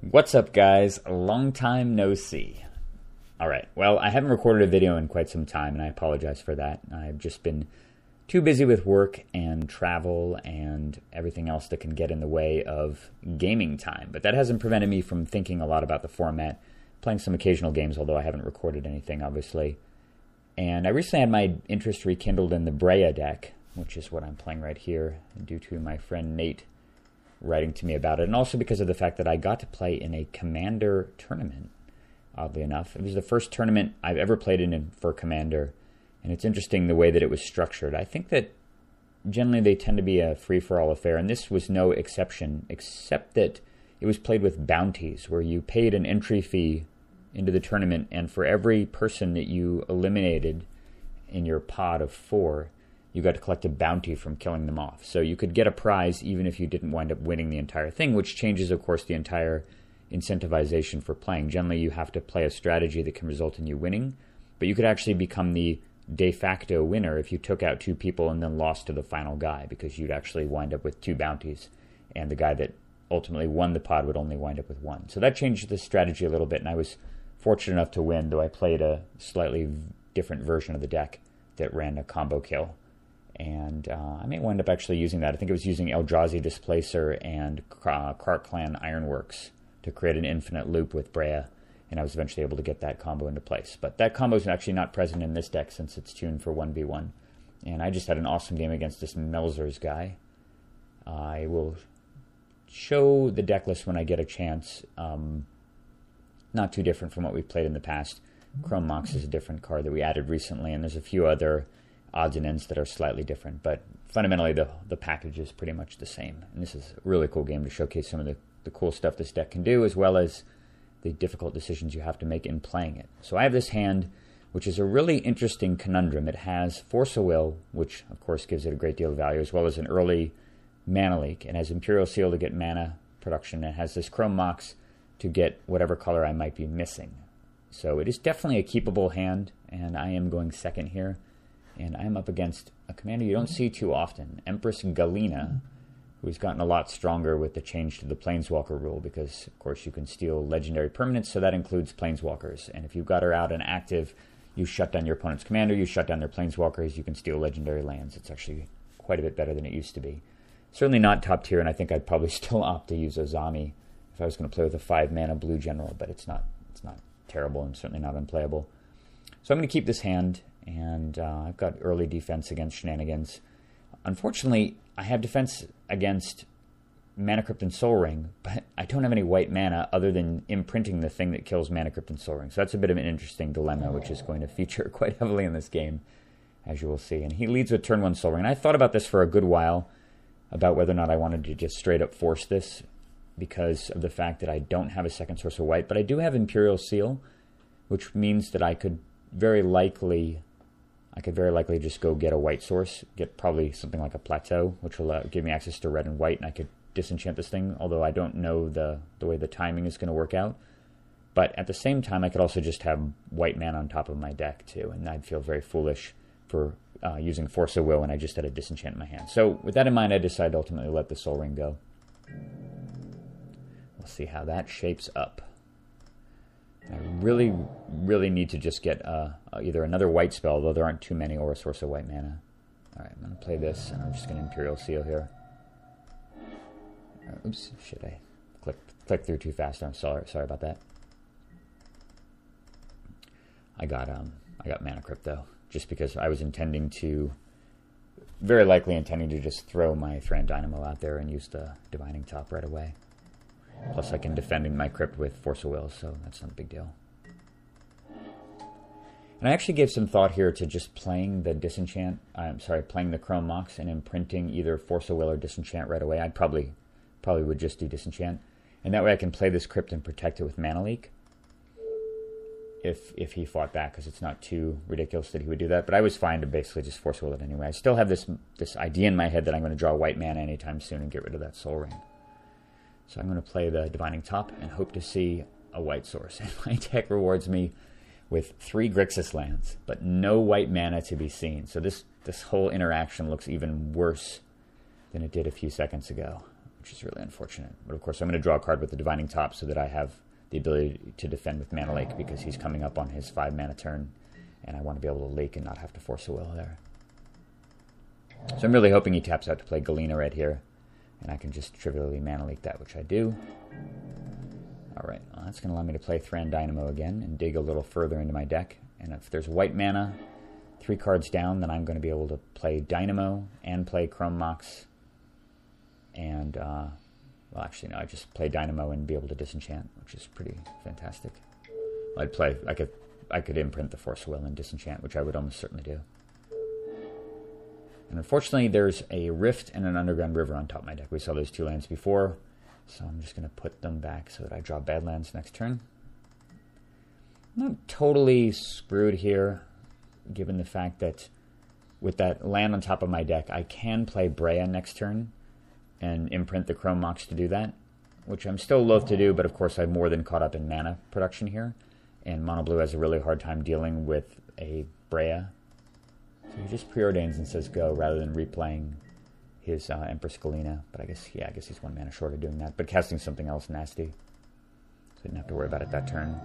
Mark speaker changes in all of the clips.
Speaker 1: What's up, guys? Long time no see. Alright, well, I haven't recorded a video in quite some time, and I apologize for that. I've just been too busy with work and travel and everything else that can get in the way of gaming time. But that hasn't prevented me from thinking a lot about the format, playing some occasional games, although I haven't recorded anything, obviously. And I recently had my interest rekindled in the Breya deck, which is what I'm playing right here, due to my friend Nate writing to me about it, and also because of the fact that I got to play in a Commander tournament, oddly enough. It was the first tournament I've ever played in for Commander, and it's interesting the way that it was structured. I think that generally they tend to be a free-for-all affair, and this was no exception, except that it was played with bounties, where you paid an entry fee into the tournament, and for every person that you eliminated in your pod of 4, you got to collect a bounty from killing them off. So you could get a prize even if you didn't wind up winning the entire thing, which changes, of course, the entire incentivization for playing. Generally, you have to play a strategy that can result in you winning, but you could actually become the de facto winner if you took out 2 people and then lost to the final guy, because you'd actually wind up with 2 bounties, and the guy that ultimately won the pod would only wind up with 1. So that changed the strategy a little bit, and I was fortunate enough to win, though I played a slightly different version of the deck that ran a combo kill. And I may wind up actually using that. I think it was using Eldrazi Displacer and Cart Clan Ironworks to create an infinite loop with Breya, and I was eventually able to get that combo into place. But that combo is actually not present in this deck since it's tuned for 1v1. And I just had an awesome game against this Melzer's guy. I will show the deck list when I get a chance. Not too different from what we've played in the past. Chrome Mox is a different card that we added recently, and there's a few other odds and ends that are slightly different, but fundamentally the package is pretty much the same. And this is a really cool game to showcase some of the cool stuff this deck can do, as well as the difficult decisions you have to make in playing it. So I have this hand, which is a really interesting conundrum. It has Force of Will, which of course gives it a great deal of value, as well as an early mana leak. It has Imperial Seal to get mana production. It has this Chrome Mox to get whatever color I might be missing. So it is definitely a keepable hand, and I am going second here. And I'm up against a commander you don't see too often, Empress Galina, who's gotten a lot stronger with the change to the Planeswalker rule, because, of course, you can steal legendary permanents, so that includes Planeswalkers. And if you've got her out and active, you shut down your opponent's commander, you shut down their Planeswalkers, you can steal legendary lands. It's actually quite a bit better than it used to be. Certainly not top tier, and I think I'd probably still opt to use Ozami if I was going to play with a 5-mana blue general, but it's not terrible and certainly not unplayable. So I'm going to keep this hand, and I've got early defense against shenanigans. Unfortunately, I have defense against Mana Crypt and Soul Ring, but I don't have any white mana other than imprinting the thing that kills Mana Crypt and Soul Ring. So that's a bit of an interesting dilemma, which is going to feature quite heavily in this game, as you will see. And he leads with turn 1 Soul Ring. And I thought about this for a good while, about whether or not I wanted to just straight up force this, because of the fact that I don't have a second source of white, but I do have Imperial Seal, which means that I could very likely just go get a white source, get probably something like a Plateau, which will give me access to red and white, and I could disenchant this thing, although I don't know the way the timing is going to work out. But at the same time, I could also just have white mana on top of my deck, too, and I'd feel very foolish for using Force of Will when I just had a disenchant in my hand. So with that in mind, I decided to ultimately let the Soul Ring go. We'll see how that shapes up. I really, really need to just get either another white spell, though there aren't too many, or a source of white mana. Alright, I'm going to play this, and I'm just going to Imperial Seal here. Oops, shit, I clicked through too fast. I'm sorry about that. I got Mana Crypt, though, just because I was very likely intending to just throw my Thran Dynamo out there and use the Divining Top right away. Plus I can defend my crypt with Force of Will, so that's not a big deal. And I actually gave some thought here to just playing the playing the Chrome Mox and imprinting either Force of Will or Disenchant right away. I'd probably would just do Disenchant. And that way I can play this crypt and protect it with Mana Leak, if he fought back, because it's not too ridiculous that he would do that. But I was fine to basically just Force Will it anyway. I still have this idea in my head that I'm going to draw white mana anytime soon and get rid of that Soul Ring. So I'm going to play the Divining Top and hope to see a white source. And my deck rewards me with 3 Grixis lands, but no white mana to be seen. So this whole interaction looks even worse than it did a few seconds ago. which is really unfortunate. But of course, I'm going to draw a card with the Divining Top so that I have the ability to defend with Mana Lake, because he's coming up on his 5 mana turn, and I want to be able to lake and not have to force a will there. So I'm really hoping he taps out to play Galina right here, and I can just trivially Mana Lake that, which I do. Alright, well, that's going to allow me to play Thran Dynamo again and dig a little further into my deck. And if there's white mana 3 cards down, then I'm going to be able to play Dynamo and play Chrome Mox. And, well, actually, no, I just play Dynamo and be able to disenchant, which is pretty fantastic. I'd play, I could imprint the Force Will and disenchant, which I would almost certainly do. And unfortunately, there's a Rift and an Underground River on top of my deck. We saw those 2 lands before, so I'm just going to put them back so that I draw Badlands next turn. I'm not totally screwed here, given the fact that with that land on top of my deck, I can play Breya next turn and imprint the Chrome Mox to do that, which I'm still loath to do, but of course I'm more than caught up in mana production here, and Mono Blue has a really hard time dealing with a Breya. So he just preordains and says go, rather than replaying his Empress Galina. But I guess he's 1 mana short of doing that, but casting something else nasty. So I didn't have to worry about it that turn.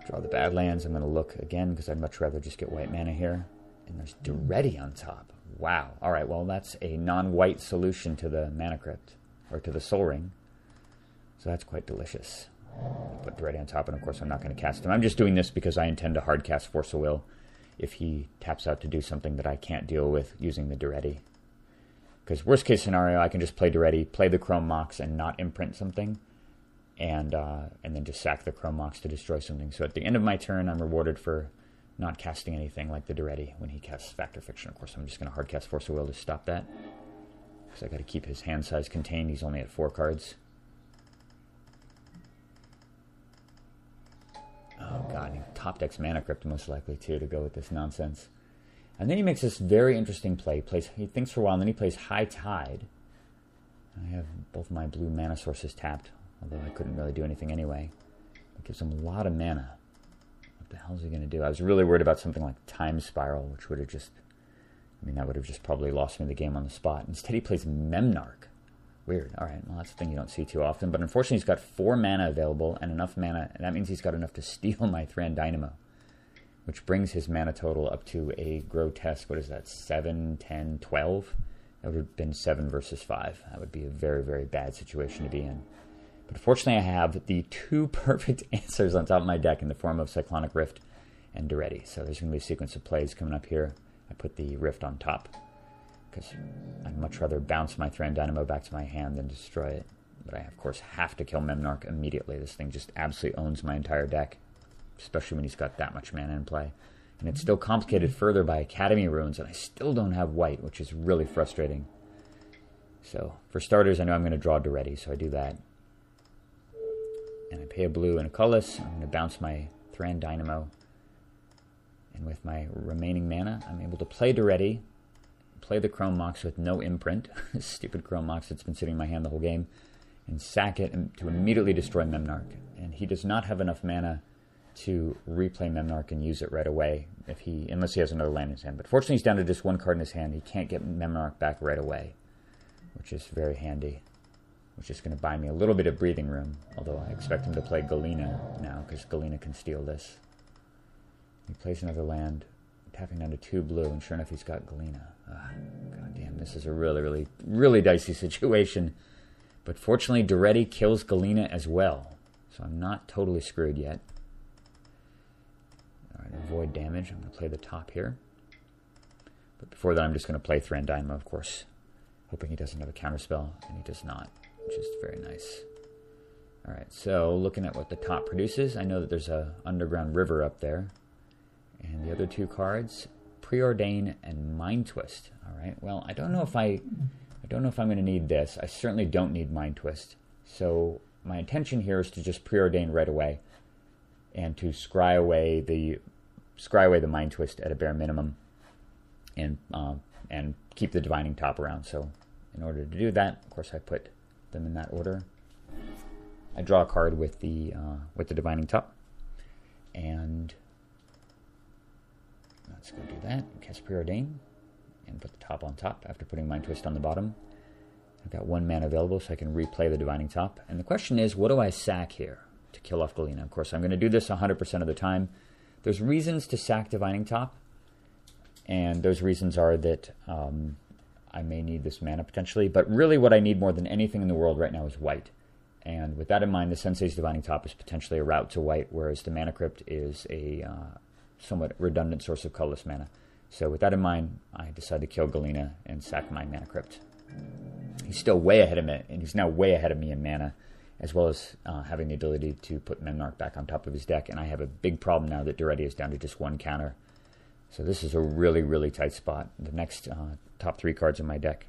Speaker 1: Draw the Badlands. I'm going to look again, because I'd much rather just get white mana here. And there's Daretti on top. Wow. Alright, well that's a non-white solution to the Mana Crypt, or to the Soul Ring. So that's quite delicious. I'll put Daretti on top, and of course I'm not going to cast him. I'm just doing this because I intend to hard cast Force of Will if he taps out to do something that I can't deal with using the Daretti. Because worst case scenario, I can just play Daretti, play the Chrome Mox, and not imprint something, and then just sack the Chrome Mox to destroy something. So at the end of my turn, I'm rewarded for not casting anything like the Daretti when he casts Factor Fiction. Of course, I'm just going to hard cast Force of Will to stop that, because I got to keep his hand size contained. He's only at 4 cards. Oh god, he top decks Mana Crypt most likely too to go with this nonsense. And then he makes this very interesting play. He thinks for a while, and then he plays High Tide. I have both my blue mana sources tapped, although I couldn't really do anything anyway. It gives him a lot of mana. What the hell is he going to do? I was really worried about something like Time Spiral, which would have just, that would have just probably lost me the game on the spot. Instead he plays Memnarch. Weird. Alright, well that's a thing you don't see too often, but unfortunately he's got 4 mana available and enough mana, and that means he's got enough to steal my Thran Dynamo, which brings his mana total up to a grotesque, what is that, 7, 10, 12? That would have been 7 versus 5. That would be a very, very bad situation to be in. But fortunately I have the 2 perfect answers on top of my deck in the form of Cyclonic Rift and Daretti. So there's going to be a sequence of plays coming up here. I put the Rift on top, because I'd much rather bounce my Thran Dynamo back to my hand than destroy it. But I, of course, have to kill Memnarch immediately. This thing just absolutely owns my entire deck, especially when he's got that much mana in play. And it's still complicated further by Academy Ruins, and I still don't have white, which is really frustrating. So, for starters, I know I'm going to draw Daretti, so I do that. And I pay a blue and a colorless. I'm going to bounce my Thran Dynamo. And with my remaining mana, I'm able to play Daretti, play the Chrome Mox with no imprint, stupid Chrome Mox that's been sitting in my hand the whole game, and sack it to immediately destroy Memnarch. And he does not have enough mana to replay Memnarch and use it right away unless he has another land in his hand. But fortunately he's down to just 1 card in his hand. He can't get Memnarch back right away, which is very handy, which is going to buy me a little bit of breathing room, although I expect him to play Galina now, because Galina can steal this. He plays another land, tapping down to 2 blue, and sure enough he's got Galina. God damn, this is a really, really, really dicey situation. But fortunately Daretti kills Galina as well, so I'm not totally screwed yet. Alright, avoid damage. I'm going to play the top here. But before that I'm just going to play Thran Dynamo, of course, hoping he doesn't have a counterspell, and he does not, which is very nice. Alright, so looking at what the top produces, I know that there's a Underground River up there. And the other 2 cards, Preordain and Mind Twist. Alright, well, I don't know if I'm going to need this. I certainly don't need Mind Twist. So my intention here is to just Preordain right away and to scry away the Mind Twist at a bare minimum, and keep the Divining Top around. So in order to do that, of course I put them in that order. I draw a card with the Divining Top, and let's go do that. Cast Preordain and put the top on top after putting Mind Twist on the bottom. I've got 1 mana available, so I can replay the Divining Top. And the question is, what do I sack here to kill off Galina? Of course, I'm going to do this 100% of the time. There's reasons to sack Divining Top, and those reasons are that I may need this mana potentially, but really what I need more than anything in the world right now is white. And with that in mind, the Sensei's Divining Top is potentially a route to white, whereas the Mana Crypt is a somewhat redundant source of colorless mana. So with that in mind, I decide to kill Galina and sack my Mana Crypt. He's still way ahead of me, and he's now way ahead of me in mana, as well as having the ability to put Memnarch back on top of his deck. And I have a big problem now that Daretti is down to just 1 counter. So this is a really, really tight spot. The next top 3 cards in my deck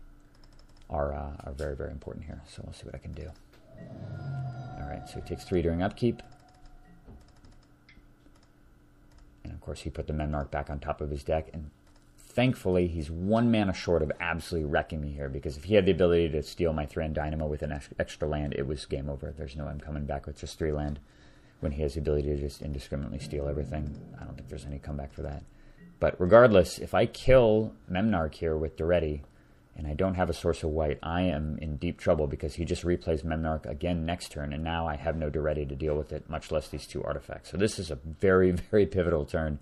Speaker 1: are very, very important here. So we'll see what I can do. Alright, so he takes 3 during upkeep. And of course he put the Memnarch back on top of his deck. And thankfully he's 1 mana short of absolutely wrecking me here. Because if he had the ability to steal my Thran Dynamo with an extra land, it was game over. There's no I'm coming back with just 3 land. When he has the ability to just indiscriminately steal everything, I don't think there's any comeback for that. But regardless, if I kill Memnarch here with Daretti, and I don't have a source of white, I am in deep trouble because he just replays Memnarch again next turn, and now I have no Daretti to deal with it, much less these 2 artifacts. So this is a very, very pivotal turn,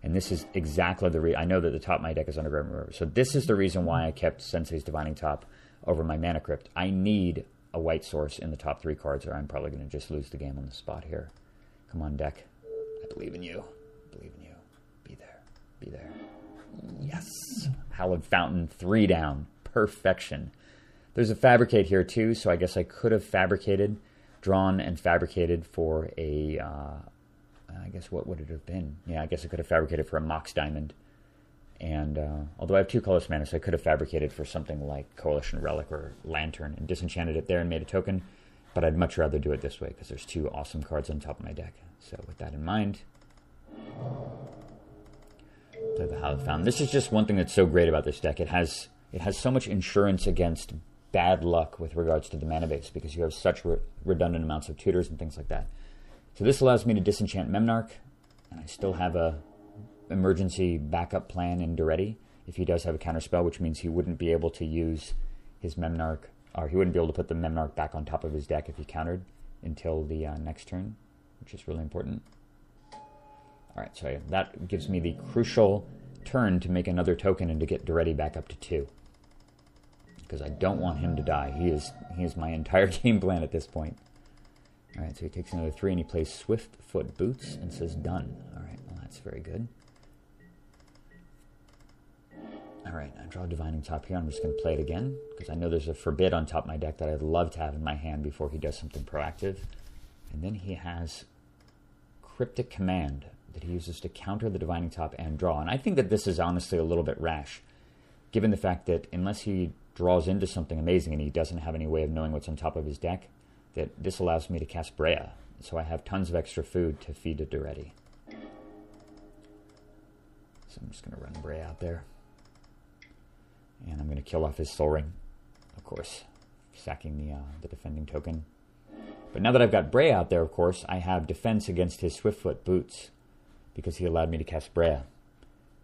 Speaker 1: and this is exactly the reason. I know that the top of my deck is Underground River, so this is the reason why I kept Sensei's Divining Top over my Mana Crypt. I need a white source in the top 3 cards, or I'm probably going to just lose the game on the spot here. Come on, deck. I believe in you. I believe in you. Be there. Be there. Yes! Hallowed Fountain, 3 down. Perfection. There's a Fabricate here too, so I guess I could have fabricated, drawn and fabricated for a, I guess what would it have been? Yeah, I guess I could have fabricated for a Mox Diamond. And although I have 2 colorless mana, so I could have fabricated for something like Coalition Relic or Lantern and disenchanted it there and made a token. But I'd much rather do it this way because there's 2 awesome cards on top of my deck. So with that in mind, play the Hallowed Fountain. This is just one thing that's so great about this deck. It has so much insurance against bad luck with regards to the mana base because you have such redundant amounts of tutors and things like that. So this allows me to disenchant Memnarch, and I still have a emergency backup plan in Daretti if he does have a counterspell, which means he wouldn't be able to use his Memnarch, or he wouldn't be able to put the Memnarch back on top of his deck if he countered until the next turn, which is really important. Alright, so that gives me the crucial turn to make another token and to get Daretti back up to 2. Because I don't want him to die. He is my entire game plan at this point. Alright, so he takes another 3 and he plays Swiftfoot Boots and says done. Alright, well that's very good. Alright, I draw a Divining Top here. I'm just going to play it again because I know there's a Forbid on top of my deck that I'd love to have in my hand before he does something proactive. And then he has Cryptic Command that he uses to counter the Divining Top and draw. And I think that this is honestly a little bit rash, given the fact that unless he draws into something amazing and he doesn't have any way of knowing what's on top of his deck, that this allows me to cast Breya. So I have tons of extra food to feed to Daretti. So I'm just going to run Breya out there. And I'm going to kill off his Soul Ring, of course, sacking the defending token. But now that I've got Breya out there, of course, I have defense against his Swiftfoot Boots, because he allowed me to cast Breya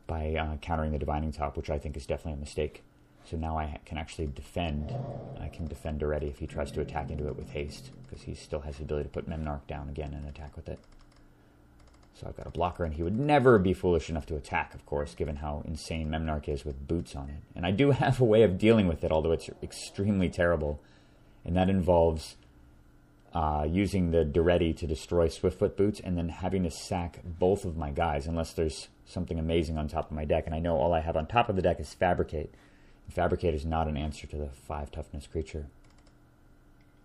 Speaker 1: by countering the Divining Top, which I think is definitely a mistake. So now I can actually defend. I can defend Daretti if he tries to attack into it with haste, because he still has the ability to put Memnarch down again and attack with it. So I've got a blocker, and he would never be foolish enough to attack, of course, given how insane Memnarch is with boots on it. And I do have a way of dealing with it, although it's extremely terrible, and that involves using the Daretti to destroy Swiftfoot Boots and then having to sack both of my guys unless there's something amazing on top of my deck. And I know all I have on top of the deck is Fabricate. And Fabricate is not an answer to the 5 toughness creature.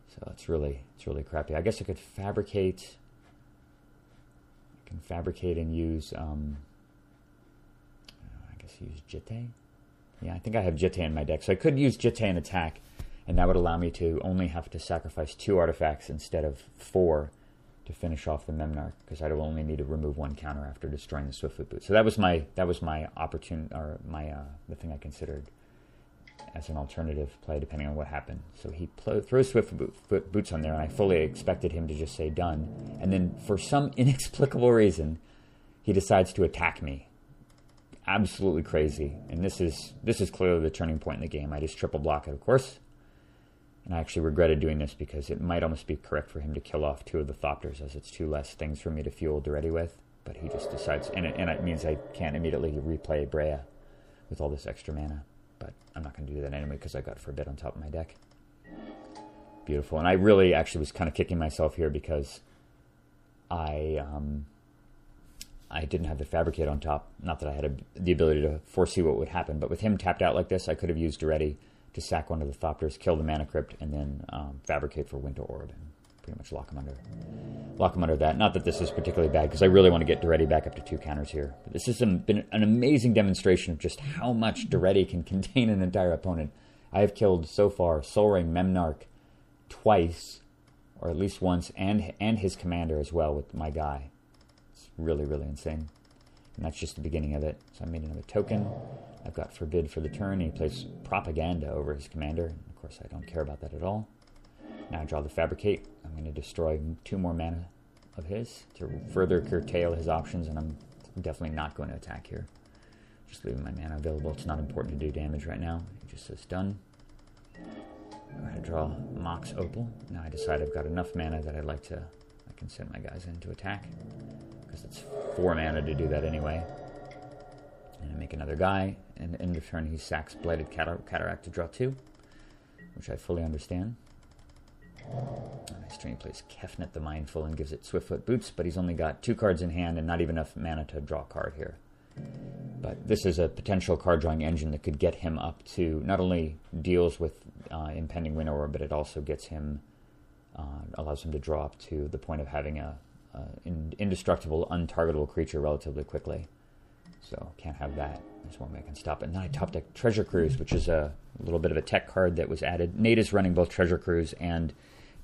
Speaker 1: So it's really crappy. I guess I could Fabricate. I can Fabricate and use, I guess use Jitte. Yeah, I think I have Jitte in my deck. So I could use Jitte and attack. And that would allow me to only have to sacrifice 2 artifacts instead of 4 to finish off the Memnarch, because I will only need to remove 1 counter after destroying the Swiftfoot Boot. So that was my opportunity, or my the thing I considered as an alternative play, depending on what happened. So he throws Swiftfoot Boots on there, and I fully expected him to just say done. And then for some inexplicable reason, he decides to attack me. Absolutely crazy. And this is clearly the turning point in the game. I just triple block it, of course. And I actually regretted doing this because it might almost be correct for him to kill off 2 of the Thopters, as it's 2 less things for me to fuel Daretti with. But he just decides, and it means I can't immediately replay Breya with all this extra mana. But I'm not going to do that anyway because I got Forbid on top of my deck. Beautiful. And I really actually was kind of kicking myself here because I didn't have the Fabricate on top. Not that I had the ability to foresee what would happen, but with him tapped out like this, I could have used Daretti to sack one of the Thopters, kill the Mana Crypt, and then Fabricate for Winter Orb, and pretty much lock him under that. Not that this is particularly bad, because I really want to get Daretti back up to 2 counters here. But this has been an amazing demonstration of just how much Daretti can contain an entire opponent. I have killed, so far, Sol Ring Memnarch twice, or at least once, and his commander as well with my guy. It's really, really insane. And that's just the beginning of it. So I made another token. I've got Forbid for the turn. He plays Propaganda over his commander. Of course, I don't care about that at all. Now I draw the Fabricate. I'm going to destroy 2 more mana of his to further curtail his options, and I'm definitely not going to attack here. Just leaving my mana available. It's not important to do damage right now. It just says done. I'm going to draw Mox Opal. Now I decide I've got enough mana that I can send my guys in to attack, because it's 4 mana to do that anyway. And I make another guy, and in return he sacks Blighted Cataract to draw 2, which I fully understand. Next turn he plays Kefnet the Mindful and gives it Swiftfoot Boots, but he's only got 2 cards in hand and not even enough mana to draw a card here. But this is a potential card drawing engine that could get him up to, not only deals with impending Winter Orb, but it also gets him, allows him to draw up to the point of having an indestructible, untargetable creature relatively quickly. So can't have that. There's one way I can stop it. And then I top deck Treasure Cruise, which is a little bit of a tech card that was added. Nate is running both Treasure Cruise and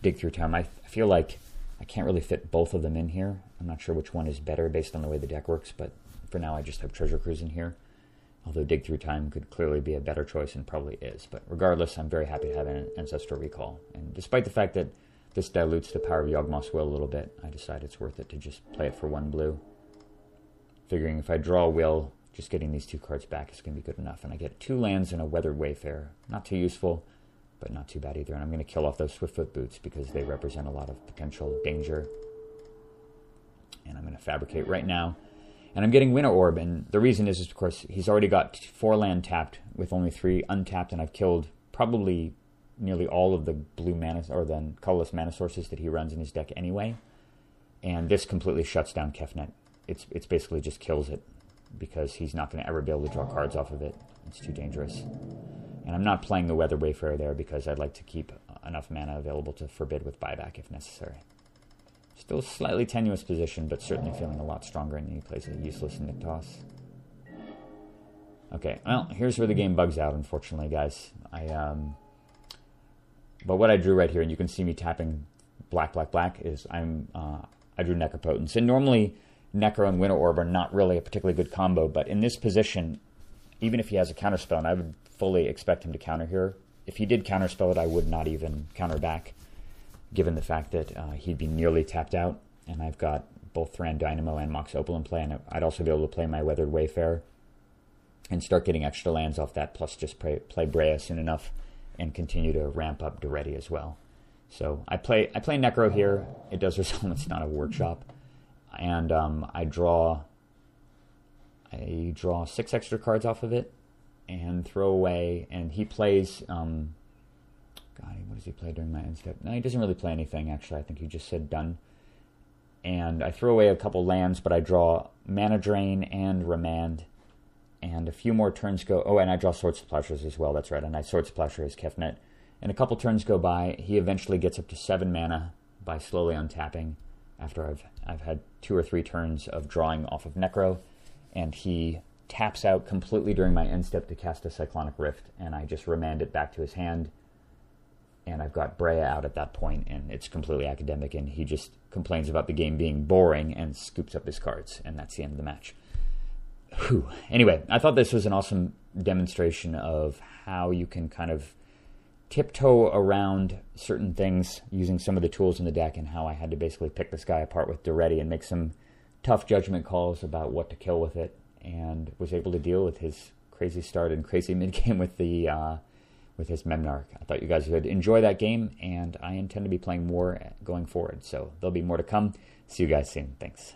Speaker 1: Dig Through Time. I feel like I can't really fit both of them in here. I'm not sure which one is better based on the way the deck works, but for now I just have Treasure Cruise in here. Although Dig Through Time could clearly be a better choice, and probably is. But regardless, I'm very happy to have an Ancestral Recall. And despite the fact that this dilutes the power of Yawgmoth's Will a little bit, I decide it's worth it to just play it for 1 blue. Figuring if I draw Will, just getting these 2 cards back is going to be good enough. And I get 2 lands and a Weathered Wayfarer. Not too useful, but not too bad either. And I'm going to kill off those Swiftfoot Boots because they represent a lot of potential danger. And I'm going to Fabricate right now. And I'm getting Winter Orb, and the reason is of course, he's already got 4 land tapped with only 3 untapped, and I've killed probably nearly all of the blue mana, or the colorless mana sources that he runs in his deck anyway. And this completely shuts down Kefnet. It's basically just kills it, because he's not going to ever be able to draw cards off of it. It's too dangerous. And I'm not playing the Weathered Wayfarer there because I'd like to keep enough mana available to Forbid with buyback if necessary. Still slightly tenuous position, but certainly feeling a lot stronger, and he plays a useless Niktos. Okay, well, here's where the game bugs out, unfortunately, guys. But what I drew right here, and you can see me tapping black, is I drew Necropotence. And normally, Necro and Winter Orb are not really a particularly good combo, but in this position, even if he has a counterspell, and I would fully expect him to counter here, if he did counterspell it, I would not even counter back, given the fact that he'd be nearly tapped out, and I've got both Thran Dynamo and Mox Opal in play, and I'd also be able to play my Weathered Wayfarer and start getting extra lands off that, plus just play Breya soon enough and continue to ramp up Daretti as well. So I play Necro here. It does result in it's not a workshop. And I draw 6 extra cards off of it and throw away, and he plays God, what does he play during my end step? No, he doesn't really play anything, actually. I think he just said done. And I throw away a couple lands, but I draw Mana Drain and Remand, and a few more turns go... Oh, and I draw Sword Splashers as well, that's right, and I Sword Splasher his Kefnet. And a couple turns go by, he eventually gets up to 7 mana by slowly untapping after I've had 2 or 3 turns of drawing off of Necro, and he taps out completely during my end step to cast a Cyclonic Rift, and I just remand it back to his hand, and I've got Breya out at that point, and it's completely academic, and he just complains about the game being boring and scoops up his cards, and that's the end of the match. Whew. Anyway, I thought this was an awesome demonstration of how you can kind of tiptoe around certain things using some of the tools in the deck, and how I had to basically pick this guy apart with Daretti and make some tough judgment calls about what to kill with it, and was able to deal with his crazy start and crazy mid-game with the with his Memnarch. I thought you guys would enjoy that game, and I intend to be playing more going forward. So there'll be more to come. See you guys soon. Thanks.